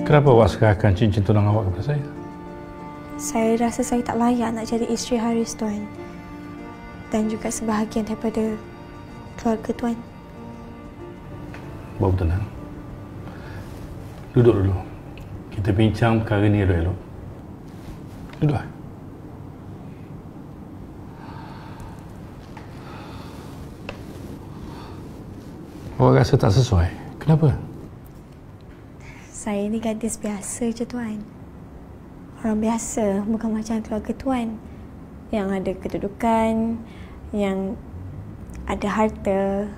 Kenapa awak serahkan cincin tunang awak kepada saya? Saya rasa saya tak layak nak jadi isteri Haris, Tuan. Dan juga sebahagian daripada keluarga Tuan. Bawa tenang. Duduk dulu. Kita bincang perkara ni elok-elok. Duduk. Awak rasa tak sesuai? Kenapa? Saya ni gadis biasa je, Tuan. Orang biasa, bukan macam keluarga Tuan. Yang ada kedudukan, yang ada harta.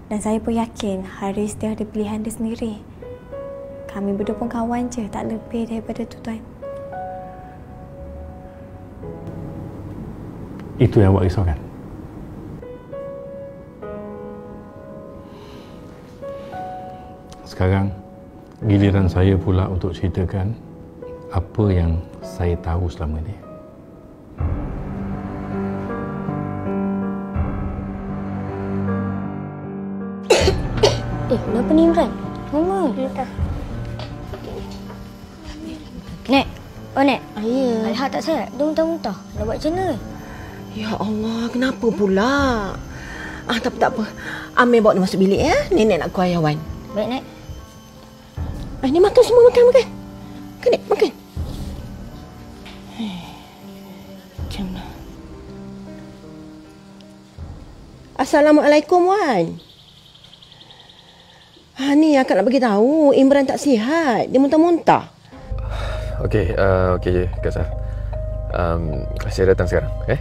Dan saya pun yakin Haris dia ada pilihan dia sendiri. Kami berdua pun kawan je, tak lebih daripada tu, Tuan. Itu yang awak risaukan? Sekarang, giliran saya pula untuk ceritakan apa yang saya tahu selama ini. Kenapa ni Imran? Mama. Nek. Oh, Nek. Ya. Alha tak sihat. Dia muntah-muntah. Nak buat macam mana? Ya Allah, kenapa pula? Tak apa. Amir bawa dia masuk bilik ya. Nenek nak kuah Yawan. Baik, Nek. Ni makan semua, makan. Makan, Nek, makan. Macam mana? Assalamualaikum, Wan. Ni akak nak bagi tahu Imran tak sihat. Dia muntah-muntah. Okey, Kak Saf. Saya datang sekarang, Okey.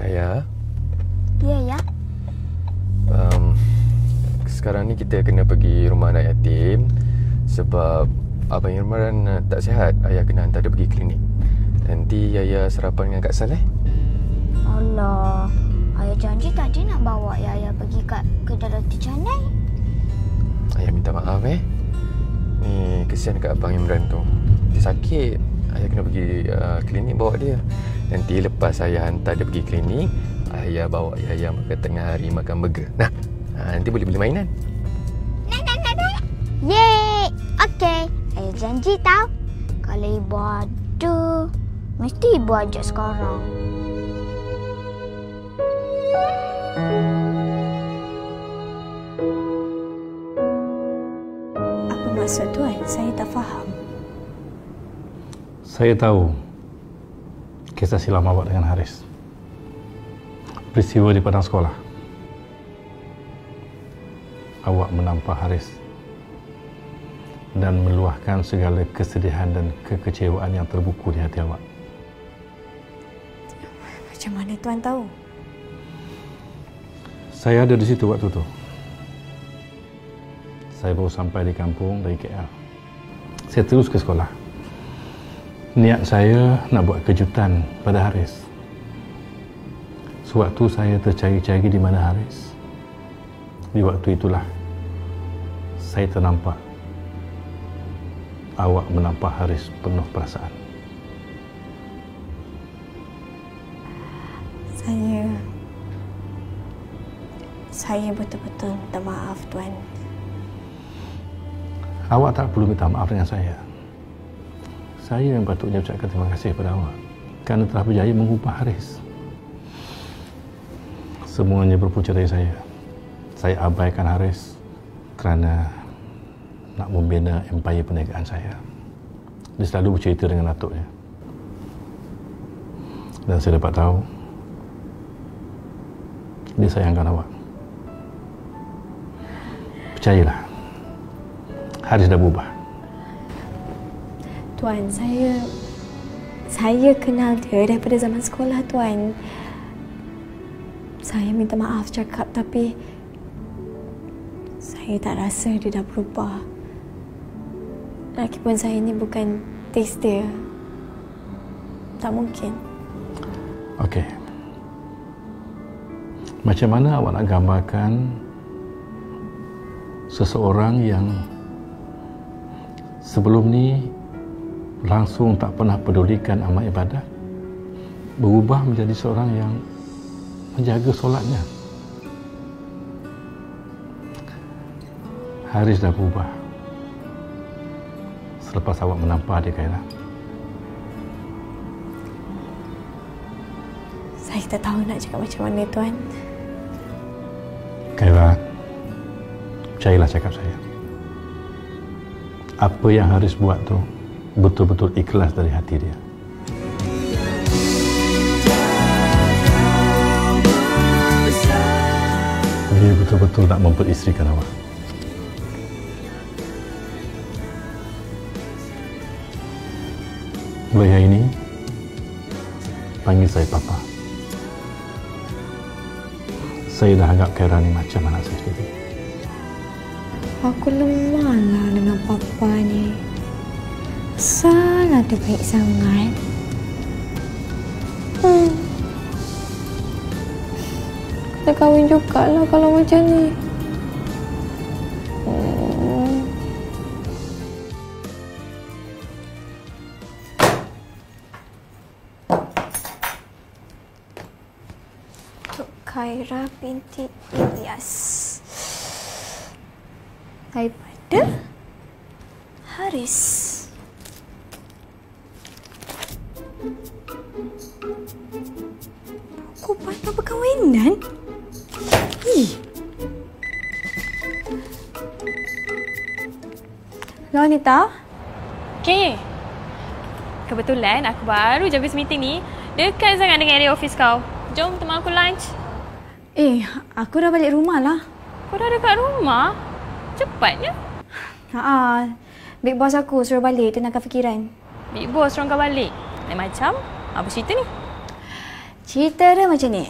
Ya. Ya, ya. Sekarang ni kita kena pergi rumah anak yatim sebab Abang Imran tak sihat. Ayah kena hantar dia pergi klinik. Nanti Ayah sarapan dengan Kak Saleh. Allah, Ayah janji tadi nak bawa Ayah pergi kat kedai roti canai. Ayah minta maaf Ni kesian kat Abang Imran tu. Dia sakit. Ayah kena pergi klinik bawa dia. Nanti lepas Ayah hantar dia pergi klinik, Ayah bawa Ayah makan tengah hari, makan burger. Nanti boleh beli mainan. Nak. Yeay. Okey. Ayah janji tau. Kalau ibu ada, mesti ibu ajak sekarang. Apa maksud Tuan? Saya tak faham. Saya tahu kisah silam awak dengan Haris. Peristiwa di padang sekolah. Awak menampar Haris dan meluahkan segala kesedihan dan kekecewaan yang terbuku di hati awak. Macam mana Tuan tahu? Saya ada di situ waktu tu. Saya baru sampai di kampung dari KL. Saya terus ke sekolah. Niat saya nak buat kejutan pada Haris. Sewaktu saya tercari-cari di mana Haris, di waktu itulah saya ternampak awak menampar Haris penuh perasaan. Saya betul-betul minta maaf, Tuan. Awak tak perlu minta maaf dengan saya. Saya yang patutnya ucapkan terima kasih kepada awak kerana telah berjaya mengubah Haris. Semuanya berpunca dari saya. Saya abaikan Haris kerana nak membina empayar perniagaan saya. Dia selalu bercerita dengan atuknya. Dan saya dapat tahu dia sayangkan awak. Percayalah, Haris dah berubah. Tuan, saya kenal dia daripada zaman sekolah, Tuan. Saya minta maaf cakap, tapi saya tak rasa dia dah berubah. Lagipun saya ni bukan taste dia. Tak mungkin. Okey. Macam mana awak nak gambarkan seseorang yang sebelum ni langsung tak pernah pedulikan amal ibadat, berubah menjadi seorang yang menjaga solatnya, Haris dah berubah selepas awak menampar dia, Khaira. Saya tak tahu nak cakap macam mana, Tuan. Khaira, percayalah cakap saya. Apa yang Haris buat tu betul-betul ikhlas dari hati dia. Dia betul-betul nak memperisterikan awak. Mulai hari ini, panggil saya Papa. Saya dah anggap Khaira ni macam anak saya sendiri. Aku lemah lah dengan Papa ni. Salah dia baik sangat. Kita kahwin jugalah kalau macam ni. Untuk Khaira binti Ilyas. Daripada Haris. Buku patah perkahwinan? Hello, Anita. Okay. Kebetulan aku baru je habis meeting ni. Dekat sangat dengan area office kau. Jom teman aku lunch. Aku dah balik rumah lah. Kau dah dekat rumah? Cepatnya. Big boss aku suruh balik tenangkan fikiran. Big boss suruh kau balik. Lain macam? Apa cerita ni? Cerita dia macam ni.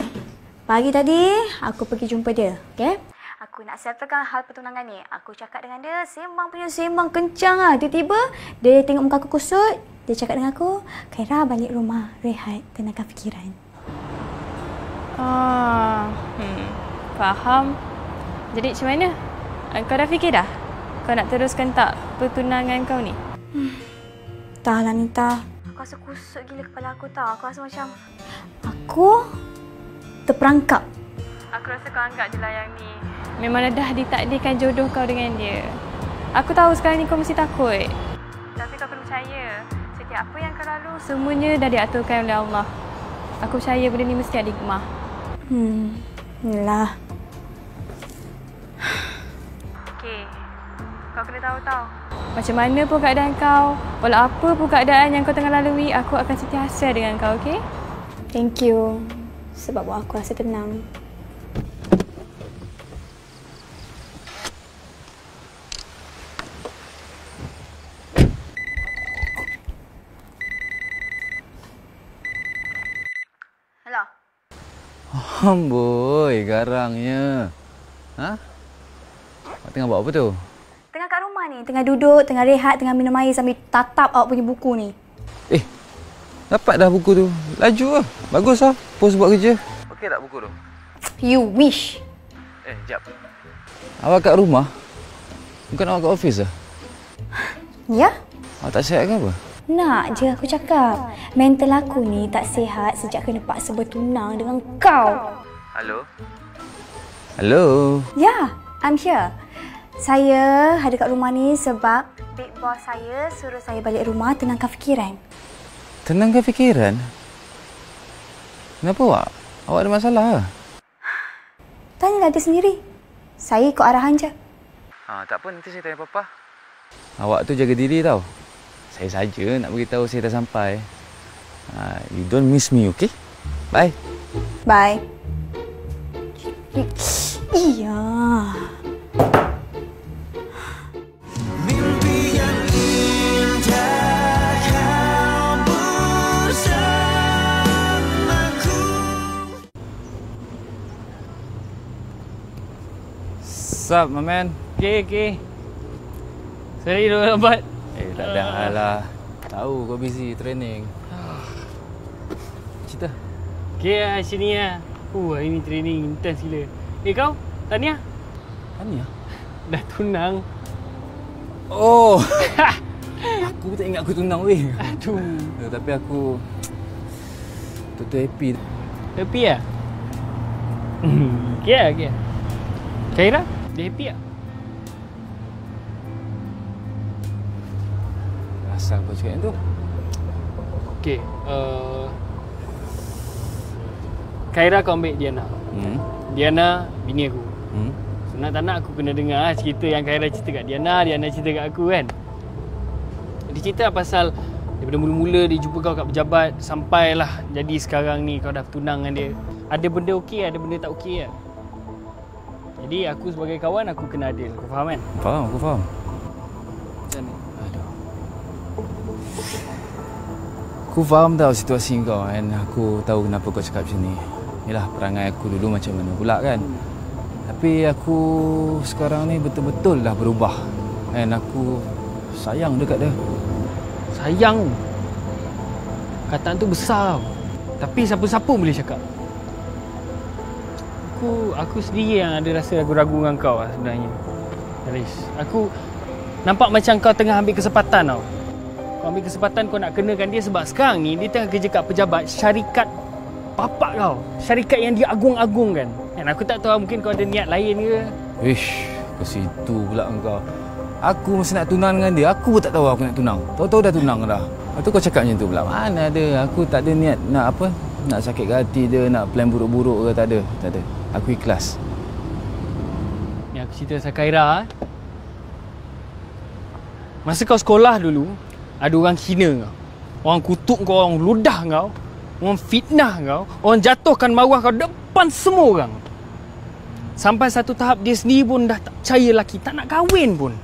Pagi tadi, aku pergi jumpa dia, okay? Aku nak settlekan hal pertunangan ni. Aku cakap dengan dia, sembang kencang lah. Tiba-tiba, dia tengok muka aku kusut. Dia cakap dengan aku, Khaira balik rumah, rehat, tenangkan fikiran. Faham. Jadi macam mana? Kau dah fikir dah? Kau nak teruskan tak pertunangan kau ni? Tak lah, Nita. Aku rasa kusut gila kepala aku tau. Aku rasa macam aku terperangkap. Aku rasa kau anggap je lah yang ni memang dah ditakdirkan jodoh kau dengan dia. Aku tahu sekarang ni kau mesti takut. Tapi kau perlu percaya, setiap apa yang kau lalu, semuanya dah diaturkan oleh Allah. Aku percaya benda ni mesti ada hikmah. Yalah. Okey, kau kena tahu tau. Macam mana pun keadaan kau, walau apa pun keadaan yang kau tengah lalui, aku akan sentiasa dengan kau, okey? Thank you. Sebab buat aku rasa tenang. Hello. Amboi, garangnya. Awak tengah buat apa tu? Tengah kat rumah ni. Tengah duduk, tengah rehat, tengah minum air sambil tatap awak punya buku ni. Dapat dah buku tu. Laju lah. Bagus lah. Post buat kerja. Okey tak buku tu? You wish. Jap. Awak kat rumah? Bukan awak kat office lah? Ya? Awak tak sihat ke apa? Nak je aku cakap. Mental aku ni tak sihat sejak kena paksa bertunang dengan kau. Halo? Halo? Ya, I'm here. Saya ada kat rumah ni sebab big boss saya suruh saya balik rumah tenangkan fikiran. Tenangkan fikiran? Kenapa awak? Awak ada masalah ke? Tanyalah dia sendiri. Saya ikut arahan je. Tak apa, nanti saya tanya Papa. Awak tu jaga diri tau. Saya saja nak beritahu saya dah sampai. You don't miss me, okay? Bye. Bye. Iya. Sup, my man? Okay. Sorry, dah lambat. Tak ada lah. Tahu kau busy training. Cerita. Okay, sini lah. Hari ni training intense gila. Kau? Tahniah? Tahniah? Dah tunang. Oh! Aku tak ingat aku tunang weh. Aduh. Tapi aku betul-betul happy. Happy lah? Okay. Khaira, dia happy tak? asal kau cakap yang tu? Okey, Khaira kau ambil Diana. Diana bini aku. So, nak tak nak aku kena dengar cerita yang Khaira cerita kat Diana cerita kat aku kan. Dia cerita pasal daripada mula-mula dia jumpa kau kat pejabat sampailah jadi sekarang ni kau dah bertunang dengan dia. Ada benda okey, ada benda tak okey lah. Jadi aku sebagai kawan aku kena adil. Kau faham kan? Faham, aku faham. Macam ni. Aku faham tau situasi kau kan. Aku tahu kenapa kau cakap macam ni. Yalah, perangai aku dulu macam mana pula kan. Tapi aku sekarang ni betul-betul dah berubah. Dan aku sayang dekat dia. Sayang. Kataan tu besar. Tapi siapa-siapa boleh cakap. Aku sendiri yang ada rasa ragu-ragu dengan kau lah sebenarnya. Haris, aku nampak macam kau tengah ambil kesempatan tau. Kau ambil kesempatan kau nak kenakan dia sebab sekarang ni dia tengah kerja kat pejabat syarikat bapak kau. Syarikat yang dia agung-agungkan. Dan aku tak tahu mungkin kau ada niat lain ke. Ish, ke situ pula engkau. Aku mesti nak tunang dengan dia. Aku pun tak tahu aku nak tunang. Tahu-tahu dah tunang dah. Lepas tu kau cakap macam tu pula. Mana ada. Aku tak ada niat nak apa. Nak sakit hati dia. Nak plan buruk-buruk ke. Tak ada. Tak ada. Aku ikhlas. Ni aku cerita pasal Khaira. Masa kau sekolah dulu, ada orang hina kau. Orang kutuk kau, orang ludah kau. Orang fitnah kau. Orang jatuhkan maruah kau depan semua orang. Sampai satu tahap dia sendiri pun dah tak percaya lelaki. Tak nak kahwin pun.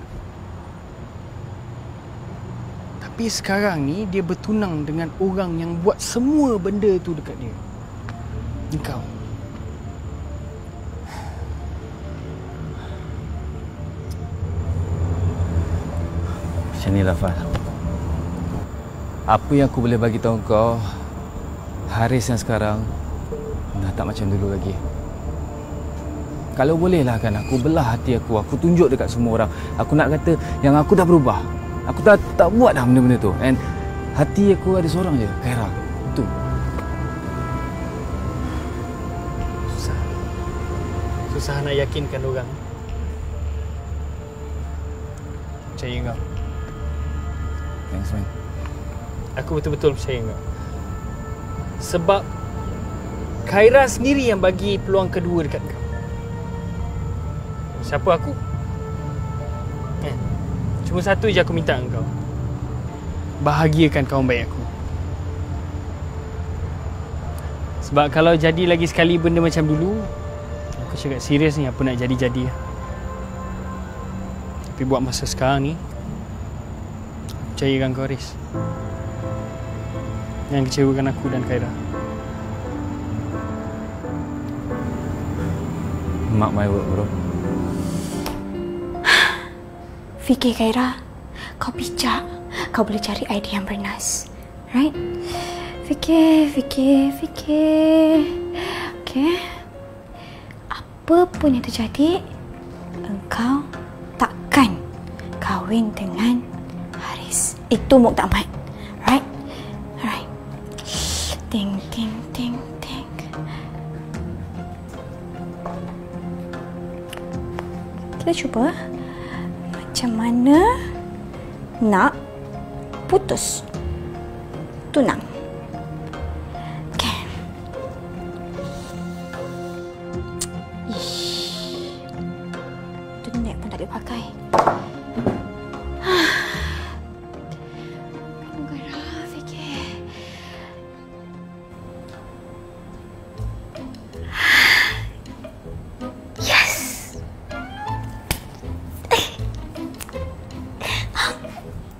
Tapi sekarang ni dia bertunang dengan orang yang buat semua benda tu dekat dia. Engkau. Macam ni lah, Fal. Apa yang aku boleh bagi tahu kau, Haris yang sekarang dah tak macam dulu lagi. Kalau boleh lah kan, aku belah hati aku. Aku tunjuk dekat semua orang. Aku nak kata yang aku dah berubah. Aku tak buat dah benda-benda tu. And hati aku ada seorang je, Khaira. Itu. Susah nak yakinkan orang. Percaya kau. Thanks, man. Aku betul-betul percaya kau. Sebab Khaira sendiri yang bagi peluang kedua dekat kau. Siapa aku? Cuma satu je aku minta engkau. Bahagiakan kawan baik aku. Sebab kalau jadi lagi sekali benda macam dulu, aku cakap serius ni apa nak jadi-jadi. Tapi buat masa sekarang ni, percayakan kau, Haris. Yang kecewakan aku dan Khaira. Mark my word, bro. Fikir, Khaira. Kau bijak. Kau boleh cari idea yang bernas. Right? Fikir. Okay? Apa pun yang terjadi, engkau takkan kahwin dengan Haris. Itu muktamad. Right? Alright. Think. Kita cuba macam mana nak putus tunang. Okay. Tu net pun tak boleh pakai.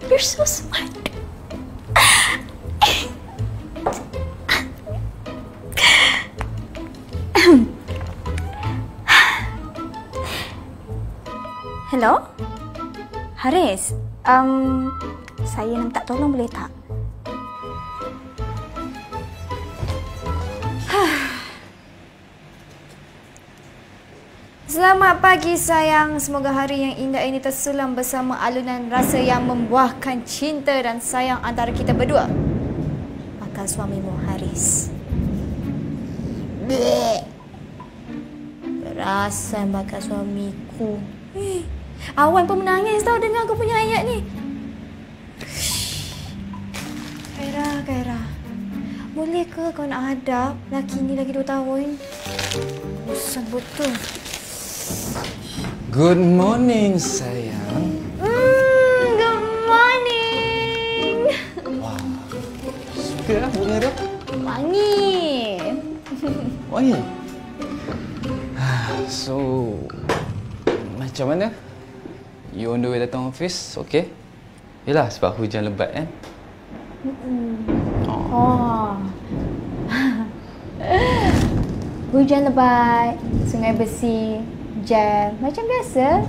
You're so smart. Hello? Haris, saya minta tolong boleh tak? Selamat pagi sayang, semoga hari yang indah ini tersulam bersama alunan rasa yang membuahkan cinta dan sayang antara kita berdua. Bakal suamimu Haris. Perasan bakal suamiku. Awan pun menangis tau dengar aku punya ayat ni. Kaira. Boleh ke kau nak hadap lelaki ni lagi 2 tahun? Bosan betul. Good morning, sayang. Good morning. Wah, suka lah bunga tu. Wangi. Wangi? So, macam mana? You on the way datang office, okay? Yelah, sebab hujan lebat kan? Oh. Hujan lebat, sungai bersih, jam. Macam biasa.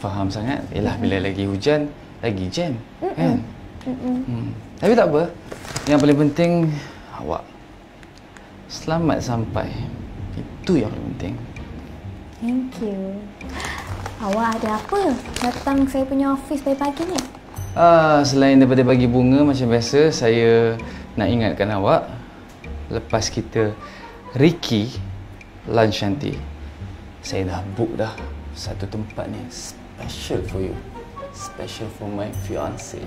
Faham sangat. Yelah, bila lagi hujan, lagi jam. Kan? Tapi tak apa. Yang paling penting, awak selamat sampai. Itu yang paling penting. Thank you. Awak ada apa datang saya punya office pagi-pagi ni? Selain daripada bagi bunga macam biasa, saya nak ingatkan awak lepas kita Ricky lunch nanti, saya dah book dah satu tempat ni special for you. Special for my fiancé.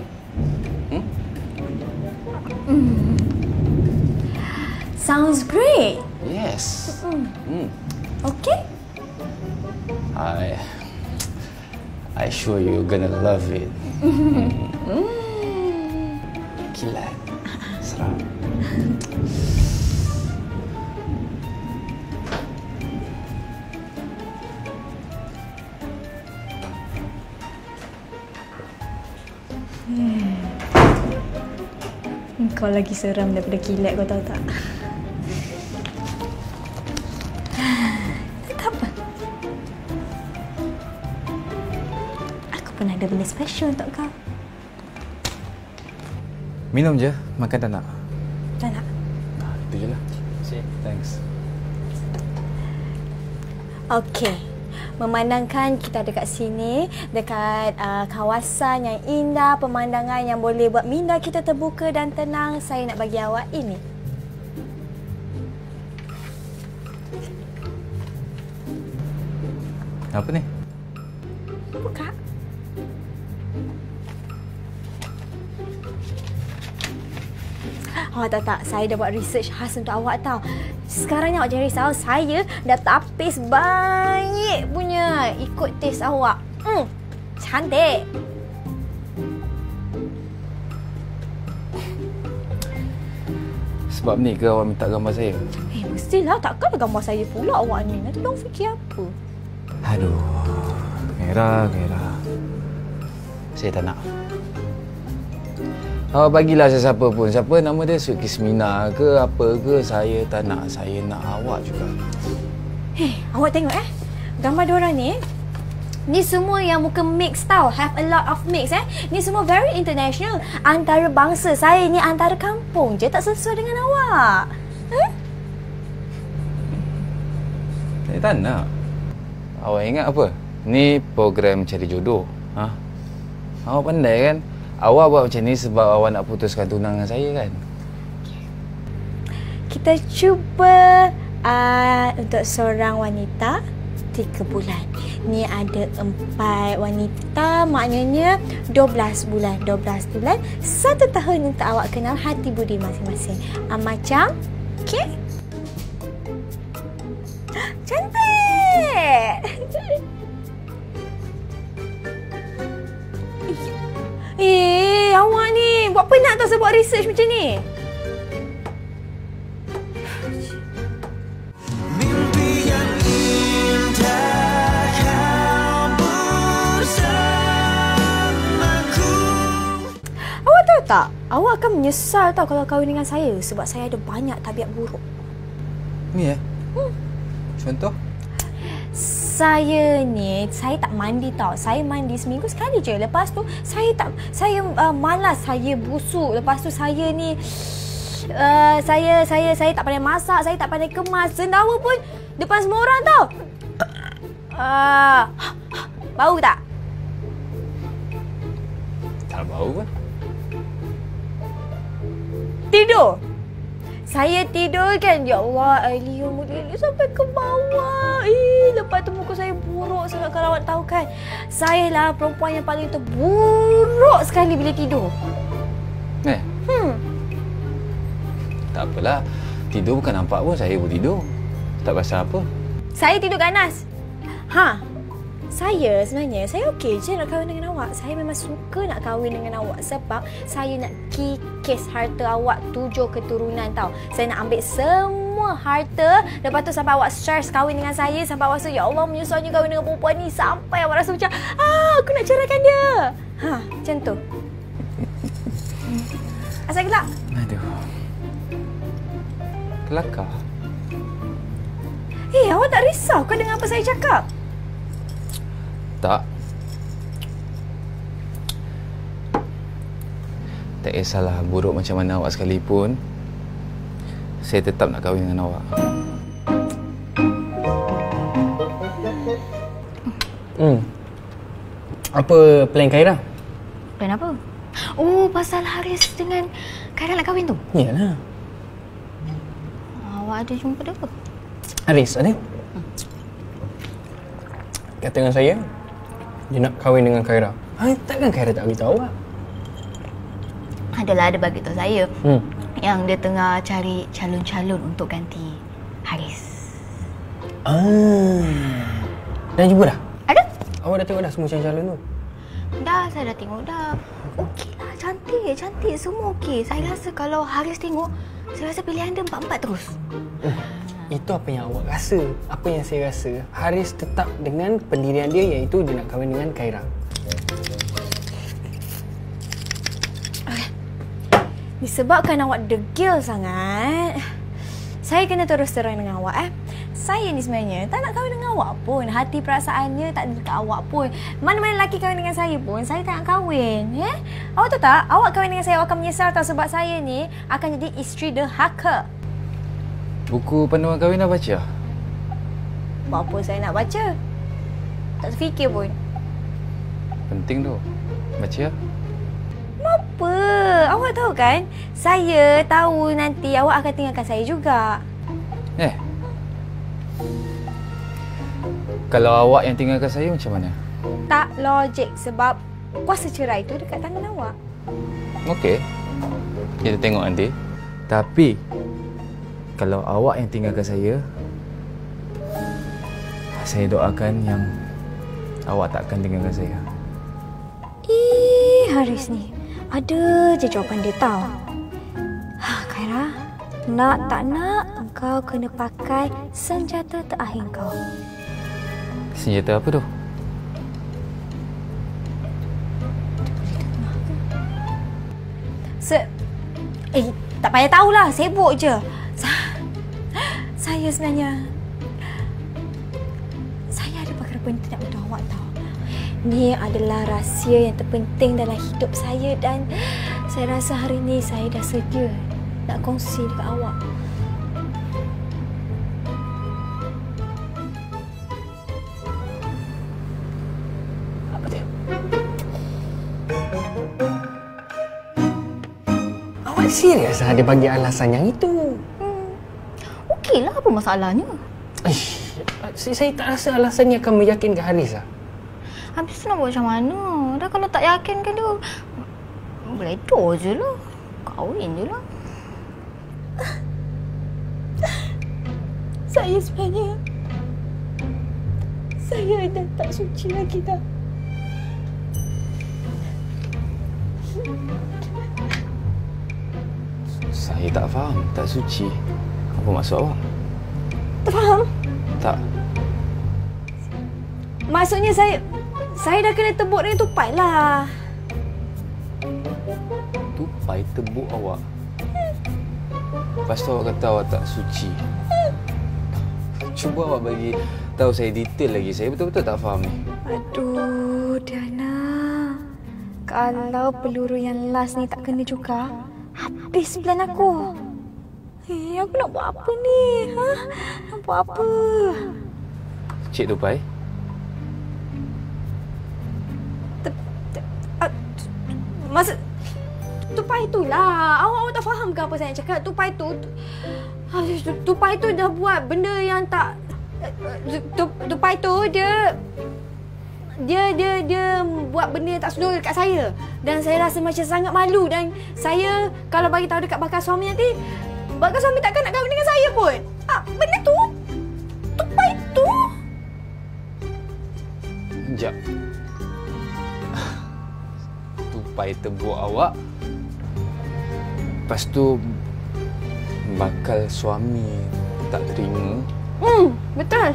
Sounds great. Yes. Okay. I sure you're gonna love it. Kilat. Seram. Kau lagi seram daripada kilat, kau tahu tak? Tak apa. Aku pun ada benda special untuk kau. Minum je, makan tak nak? Tak nak. Itu je lah. Thanks. Okey. Memandangkan kita dekat sini, dekat kawasan yang indah, pemandangan yang boleh buat minda kita terbuka dan tenang, saya nak bagi awak ini. Apa ni? Buka. Oh tak, saya dah buat research khas untuk awak tau. Sekarang ni awak jangan risau, saya dah tapis baik punya ikut taste awak. Cantik. Sebab ni ke awak minta gambar saya? Mestilah, takkanlah gambar saya pula awak ni. Nanti orang fikir apa? Aduh, Kaira. Saya tak nak. Awak bagilah sesiapa pun. Siapa nama dia, Sweet Kismina ke apa ke, saya tak nak. Saya nak awak juga. Awak tengok gambar diorang ni. Ni semua yang muka mix tau. Have a lot of mix Ni semua very international. Antara bangsa. Saya ni antara kampung je. Tak sesuai dengan awak. Saya tak nak. Awak ingat apa? Ni program cari jodoh. Awak pandai kan? Awak buat macam ni sebab awak nak putuskan tunang dengan saya kan? Kita cuba untuk seorang wanita 3 bulan. Ni ada 4 wanita, maknanya 12 bulan. 12 bulan, 1 tahun untuk awak kenal hati budi masing-masing. Macam? Okay? Cantik! Awak ni buat penat tau saya buat research macam ni. Mimpi yang indah kau bersamaku. Awak tahu tak? Awak akan menyesal tau kalau kahwin dengan saya sebab saya ada banyak tabiat buruk. Ni Contoh? Saya tak mandi tau. Saya mandi seminggu sekali je. Lepas tu saya malas, saya busuk. Lepas tu saya ni saya tak pandai masak, saya tak pandai kemas. Sendawa pun depan semua orang tau. Bau tak? Tak bau kan? Tidur. Saya tidur kan, ya Allah, Alia mulia sampai ke bawah. Lepas tu muka saya buruk sangat kalau awak tahu kan. Saya lah perempuan yang paling terburuk sekali bila tidur. Tak apalah. Tidur bukan nampak pun, saya pun tidur. Tak pasal apa. Saya tidur ganas. Saya sebenarnya, saya okey je nak kahwin dengan awak. Saya memang suka nak kahwin dengan awak sebab saya nak kikis harta awak 7 keturunan tau. Saya nak ambil semua harta, lepas tu sampai awak stress kahwin dengan saya, sampai awak rasa, ya Allah menyusahnya kahwin dengan perempuan ni, sampai awak rasa macam, aku nak ceraikan dia. Macam tu. Asal gelak? Aduh. Kelakar. Awak tak risau ke dengan apa saya cakap? Tak. Tak kisahlah buruk macam mana awak sekalipun, saya tetap nak kahwin dengan awak. Apa plan Khaira? Plan apa? Oh, pasal Haris dengan Khaira nak kahwin tu? Yalah. Awak ada jumpa dia apa? Haris, ada? Kata dengan saya, dia nak kahwin dengan Khaira. Takkan Khaira tak beritahu awak? Ada bagi tahu saya yang dia tengah cari calon-calon untuk ganti Haris. Dah jumpa dah? Ada. Awak dah tengok dah semua calon tu? Dah, saya dah tengok dah. Okey lah, cantik. Semua okey. Saya rasa kalau Haris tengok, saya rasa pilihan dia 4-4 terus. Itu apa yang awak rasa. Apa yang saya rasa, Haris tetap dengan pendirian dia, iaitu dia nak kahwin dengan Khaira. Disebabkan awak degil sangat, saya kena terus terang dengan awak. Saya ni sebenarnya tak nak kahwin dengan awak pun. Hati perasaannya tak ada dekat awak pun. Mana-mana lelaki kahwin dengan saya pun, saya tak nak kahwin. Awak tahu tak, awak kahwin dengan saya, awak akan menyesal tau, sebab saya ni akan jadi isteri derhaka. Buku panduan kahwin dah baca? Buat apa saya nak baca? Tak terfikir pun. Penting tu. Baca. Apa? Awak tahu kan, saya tahu nanti awak akan tinggalkan saya juga. Kalau awak yang tinggalkan saya macam mana? Tak logik sebab kuasa cerai tu dekat tangan awak. Okey. Kita tengok nanti. Tapi kalau awak yang tinggalkan saya doakan yang awak tak akan tinggalkan saya. Haris ni ada je jawapan dia tahu. Khaira, nak tak nak engkau kena pakai senjata terakhir kau. Senjata apa tu? Tak payah tahulah, sibuk je. Saya sebenarnya, saya ada perkara penting nak beritahu awak tahu. Ni adalah rahsia yang terpenting dalam hidup saya dan saya rasa hari ni saya dah sedia nak kongsi dekat awak. Apa dia? Awak serius lah dia bagi alasan yang itu? Okeylah, apa masalahnya? Saya tak rasa alasan ni akan meyakinkan Haris lah. Habis nak buat macam mana? Dah kalau tak yakin kan dia beredor je lah. Kahwin je lah. Saya sebenarnya, saya dah tak suci lagi dah. Saya tak faham. Tak suci. Apa maksud awak? Tak faham? Tak. Maksudnya saya dah kena tebuk dengan tupai lah. Tupai tebuk awak? Lepas tu awak kata awak tak suci. Cuba awak bagi tahu saya detail lagi. Saya betul-betul tak faham ni. Aduh, Diana. Kalau peluru yang last ni tak kena juga, habis plan aku. Aku nak buat apa ni? Nak buat apa? Cik Tupai? Maksud tupai tu lah. Awak tak faham ke apa saya nak cakap? Tupai tu dah buat benda yang tak. Tupai tu dia buat benda yang tak senonoh dekat saya. Dan saya rasa macam sangat malu. Dan saya kalau bagi tahu dekat bakal suami nanti, Bakal suami takkan nak kahwin dengan saya pun. Benda tu. Tupai tu. Sekejap. Tupai tebuk awak. Lepas tu bakal suami tak terima. Betul.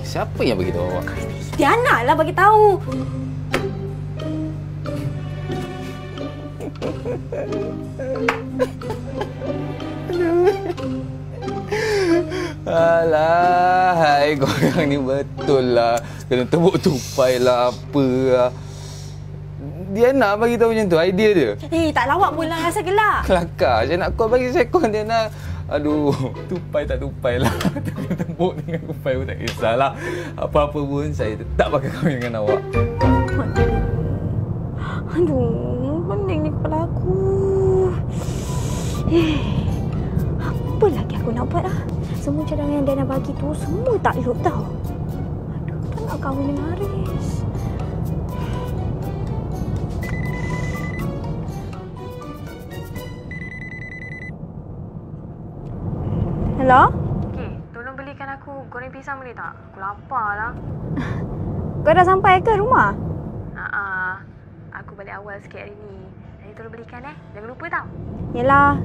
Siapa yang bagi tahu awak? Diana lah bagi tahu. Alah, hai korang ni betul lah. Kena tebuk tupai lah apa lah. Dia nak bagi tahu macam tu, idea dia. Tak lawak pula rasa gelak. Kelakar je nak kau bagi sekon dia nak. Aduh, tupai tak tupai lah. Tebuk dengan tupai pun tak kisahlah. Apa-apa pun saya tetap bakal kahwin dengan awak. Aduh, pening ni kepala aku. Apa lagi aku nak buat lah? Semua cadangan yang Diana bagi tu semua tak elok tau. Aduh, tak nak kahwin dengan Haris. Hello? Okey, tolong belikan aku goreng pisang boleh tak? Aku lapar lah. Kau dah sampai ke rumah? Aku balik awal sikit hari ni. Jadi tolong belikan Jangan lupa tau. Yelah,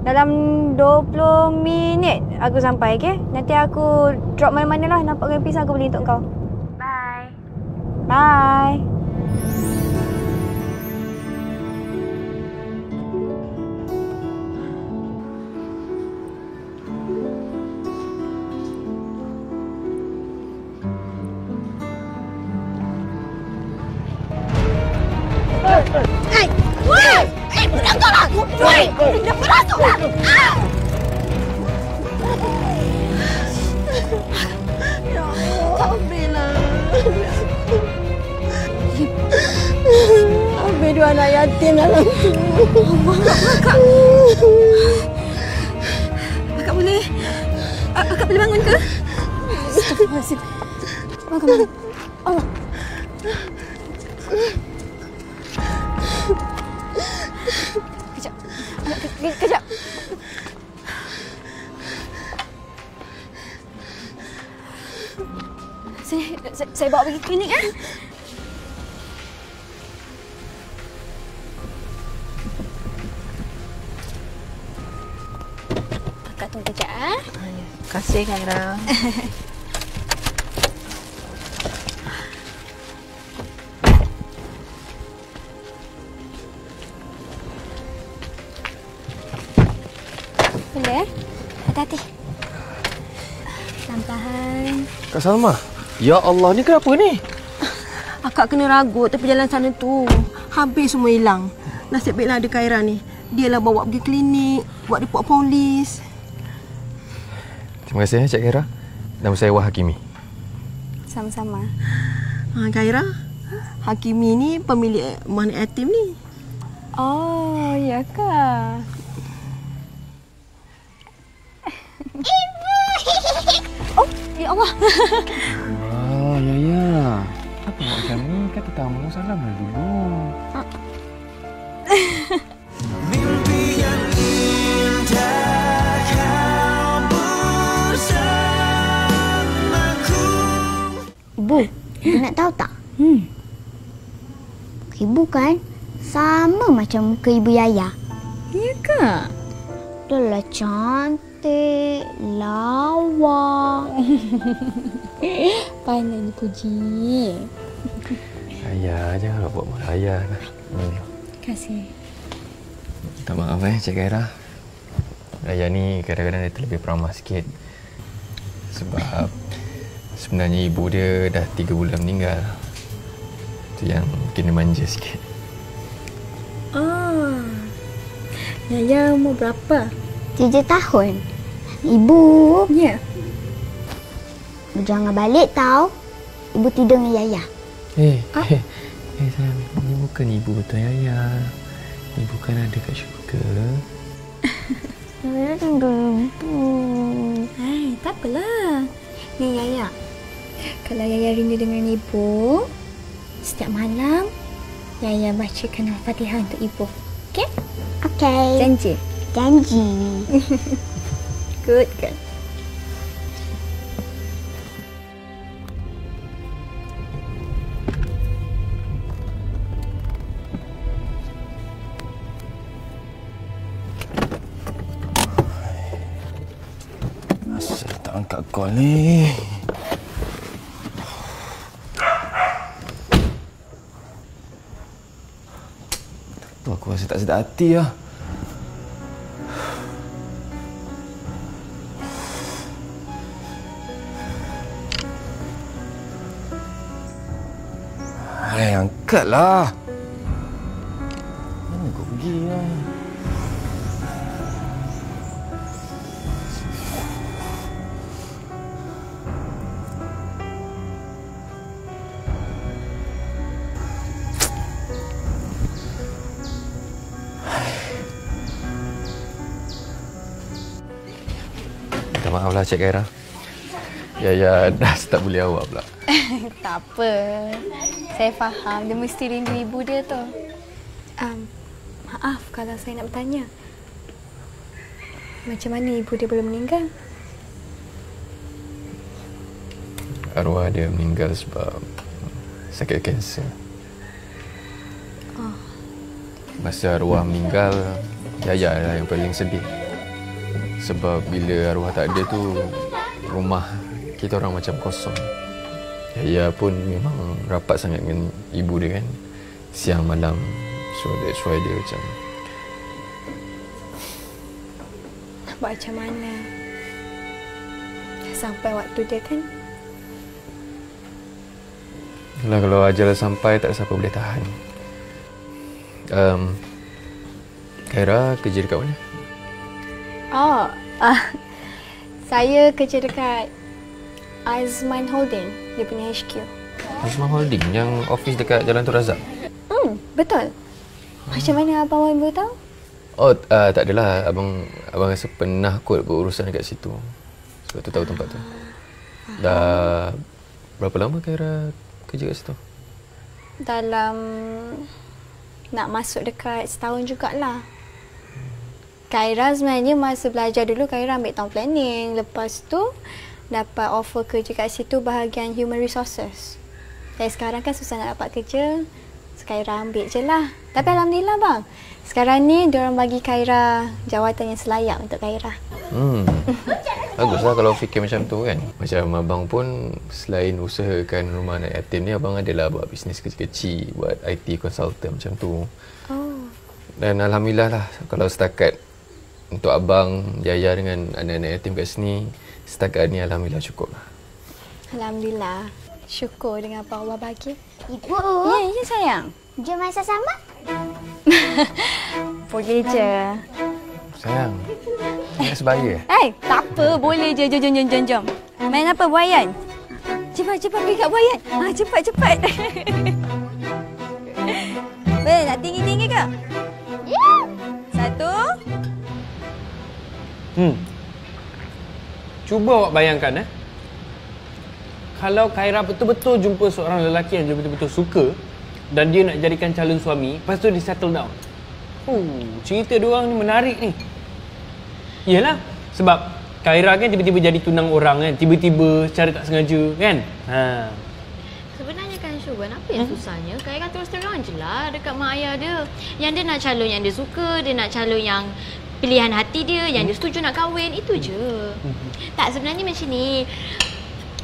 dalam 20 minit aku sampai, okey? Nanti aku drop mana-mana lah. Nampak goreng pisang aku beli untuk kau. Bye. Bye. Ya Allah, Bella. Habis dua anak yatim dalam tu. Kakak. Kakak boleh? Kakak boleh bangun ke? Astagfirullahaladzim. Bangun. Allah. Kejap. Saya bawa pergi klinik Kakak tunggu kejap Terima kasih Khaira. Boleh? Hati-hati. Perlahan-lahan. Kak Salma, ya Allah, ni kenapa ni? Akak kena ragut tapi jalan sana tu. Habis semua hilang. Nasib baiklah ada Khaira ni. Dialah bawa pergi klinik, buat report polis. Terima kasih Cik Khaira. Nama saya Wah Hakimi. Sama-sama. Khaira, Hakimi ni pemilik Mahni Yatim ni. Oh, ya kah? Ibu! Oh, ya Allah. Ya. Apa macam ni? Kata tamu salamlah dulu. Mimpi yang indah kau bersamaku. Ibu, nak tahu tak? Ibu kan sama macam muka Ibu Yaya. Ya kah? Dah lah cantik, lawa. Pandai dipuji. Ayah, janganlah buat marah ayah. Terima kasih. Minta maaf Cik Khaira. Ayah ni kadang-kadang dia terlebih peramah sikit. Sebab sebenarnya ibu dia dah 3 bulan meninggal. Itu yang kena manja sikit. Yaya umur berapa? 3 tahun. Ibu. Ya. Jangan balik tau. Ibu tidur dengan Yaya. Sayang, ini bukan ibu betul Yaya. Ibu kan ada kat syurga. Saya tunggu ibu. Tak apalah. Ni Yaya. Kalau Yaya rindu dengan ibu, setiap malam Yaya bacakan Al-Fatihah untuk ibu. Okey? Okey. Janji? Janji. Good, good. Asal tak angkat call ni. Tu aku rasa tak sedap hati lah. Hai, angkatlah. Mana kau pergi lah? Minta maaf lah Cik Khaira. Ya, dah start boleh awak pula. Tak apa. Saya faham. Dia mesti rindu ibu dia tu. Maaf kalau saya nak bertanya. Macam mana ibu dia belum meninggal? Arwah dia meninggal sebab sakit kanser. Oh. Masa arwah meninggal, Yaya lah yang paling sedih. Sebab bila arwah tak ada tu, rumah kita orang macam kosong. Yaya pun memang rapat sangat dengan ibu dia kan. Siang malam. So that's why dia macam... Nak buat macam mana? Sampai waktu dia kan? Yalah, kalau ajal sampai tak siapa boleh tahan. Khaira kerja dekat mana? Oh, saya kerja dekat Azman Holding. Dia punya HQ. Azman Holding yang office dekat Jalan Tun Razak? Betul. Macam mana abang boleh tahu? Oh, tak adalah. Abang rasa pernah kot berurusan dekat situ. Sebab tu tahu tempat tu. Dah berapa lama Khaira kerja kat situ? Dalam nak masuk dekat setahun jugalah. Khaira sebenarnya masa belajar dulu Khaira ambil town planning. Lepas tu dapat offer kerja kat situ bahagian human resources. Dan sekarang kan susah nak dapat kerja. Khaira ambil je lah. Tapi alhamdulillah bang. Sekarang ni diorang bagi Khaira jawatan yang selayak untuk Khaira. Baguslah kalau fikir macam tu kan. Macam abang pun selain usahakan rumah anak yatim ni, abang adalah buat bisnes kecil-kecil, buat IT consultant macam tu. Oh. Dan alhamdulillah lah kalau setakat untuk abang, Yaya dengan anak-anak yatim kat sini, setakat ni alhamdulillah cukup lah. Alhamdulillah. Syukur dengan apa Allah bagi. Ibu. Ya sayang. Jom masak sambal. Boleh je. Sayang, nak sebaya? Tak apa. Boleh je. Jom. Main apa, buayan? Cepat pergi kat buayan. Cepat. Boleh nak tinggi-tinggi ke? Ya. 1. Cuba awak bayangkan kalau Khaira betul-betul jumpa seorang lelaki yang dia betul-betul suka dan dia nak jadikan calon suami, lepas tu dia settle down. Cerita diorang ni menarik ni. Yalah, sebab Khaira kan tiba-tiba jadi tunang orang kan, tiba-tiba secara tak sengaja kan. Sebenarnya kan Syuban, apa yang susahnya? Khaira terus terang je lah dekat mak ayah dia. Yang dia nak calon yang dia suka, dia nak calon yang pilihan hati dia, yang dia setuju nak kahwin, itu je. Tak, sebenarnya macam ni.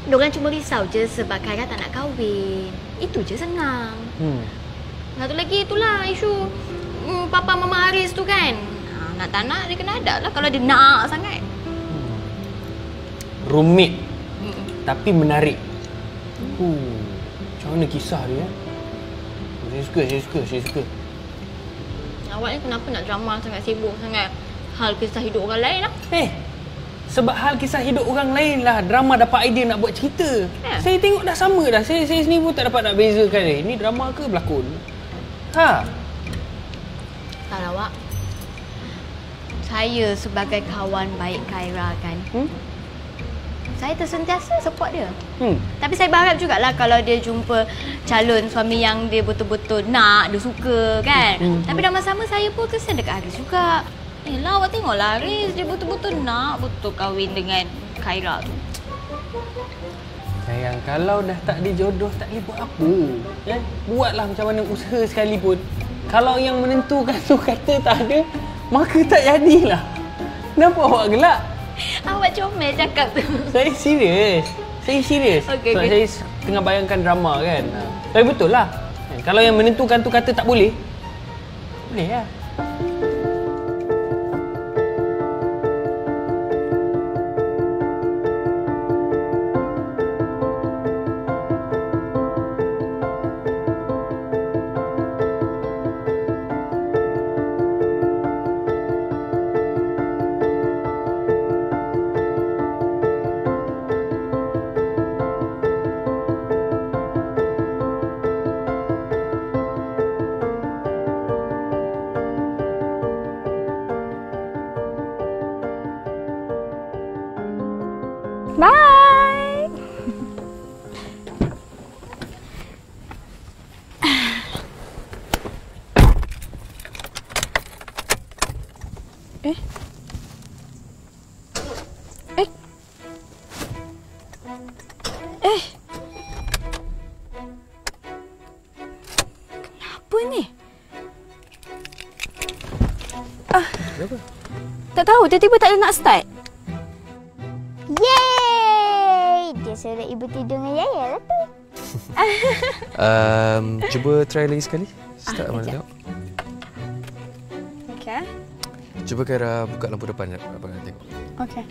Diorang cuma risau je sebab Khaira tak nak kahwin. Itu je, senang. Satu lagi itulah isu Papa Mama Haris tu kan. Nak tak nak dia kena ada lah kalau dia nak sangat. Rumit tapi menarik. Macam mana kisah dia? Saya suka. Awak ni kenapa nak drama sangat, sibuk sangat hal kisah hidup orang lain lah? Sebab hal kisah hidup orang lain lah drama dapat idea nak buat cerita. Saya tengok dah sama dah. Saya sendiri pun tak dapat nak bezakan ini drama ke berlakon. Tak awak. Saya sebagai kawan baik Khaira kan. Saya tersentiasa support dia. Tapi saya berharap jugalah kalau dia jumpa calon suami yang dia betul-betul nak, dia suka kan. Tapi dalam sama saya pun kesian dekat Haris juga. Yelah, awak tengoklah Haris. Dia betul-betul nak kahwin dengan Khaira tu. Sayang, kalau dah tak dijodoh, tak boleh buat apa. Ya? Buatlah macam mana usaha sekalipun. Kalau yang menentukan tu kata tak ada, maka tak jadilah. Kenapa awak gelak? Awak comel cakap tu. Saya serius. Okay, Sebab saya tengah bayangkan drama kan. Tapi betul lah. Kalau yang menentukan tu kata tak boleh, boleh lah. Bye. Kenapa ni? Kenapa? Tak tahu, tiba-tiba tak ada nak start. Yeay! Dia suruh ibu tidur dengan Yaya lah tu. Cuba try lagi sekali. Start mana tengok. Okey. Cuba Khaira buka lampu depan abang nak tengok. Okey.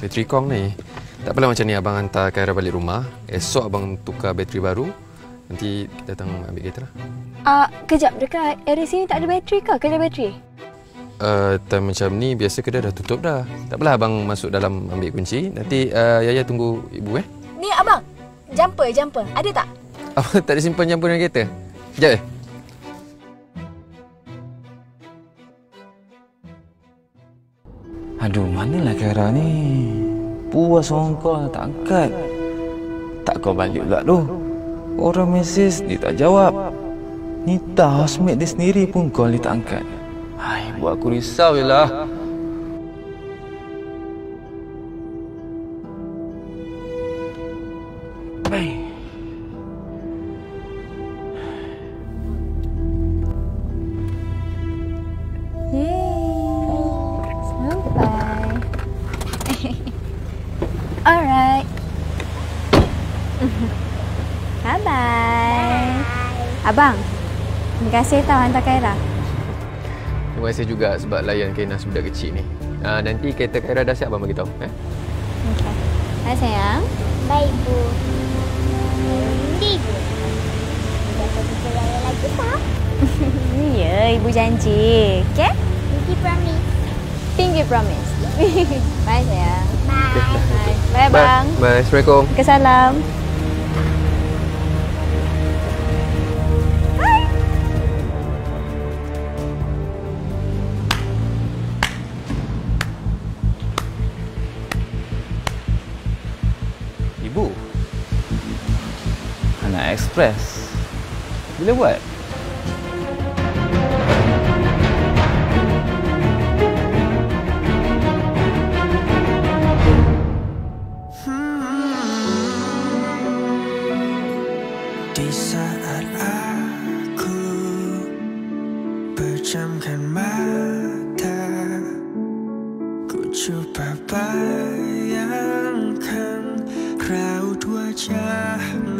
Bateri kong ni, tak apalah macam ni abang hantar Khaira balik rumah. Esok abang tukar bateri baru. Nanti datang ambil kereta lah. Kejap, dekat area sini tak ada bateri ke? Kedai bateri? Time macam ni biasa kedai dah tutup dah. Tak apalah abang masuk dalam ambil kunci. Nanti Yaya tunggu ibu Ni abang, jumper. Ada tak? Abang tak ada simpan jumper dalam kereta? Sekejap Aduh, manalah Khaira ni? Puas orang call tak angkat. Tak kau balik pula tu. Orang mesej dia tak jawab. Nita housemate dia sendiri pun call dia tak angkat. Hai, buat aku risau je lah. Baik. Sampai. Alright. Bye-bye. Abang, terima kasih tau hantar Khaira. Terima kasih juga sebab layan Kainas budak kecil ni. Nanti kereta Khaira dah siap abang bagi tahu. Okey. Hai sayang. Baik, Bu. Ini je. Kita bisa raya lagi tak? Ya, ibu janji. Okey? Pinky promise. Pinky promise. Bye sayang. Bye. Bye bang. Bye. Assalamualaikum. Kesalam. Ibu. Anak ekspres. Bila buat? Di saat aku pejamkan mata, ku coba bayangkan raut wajahmu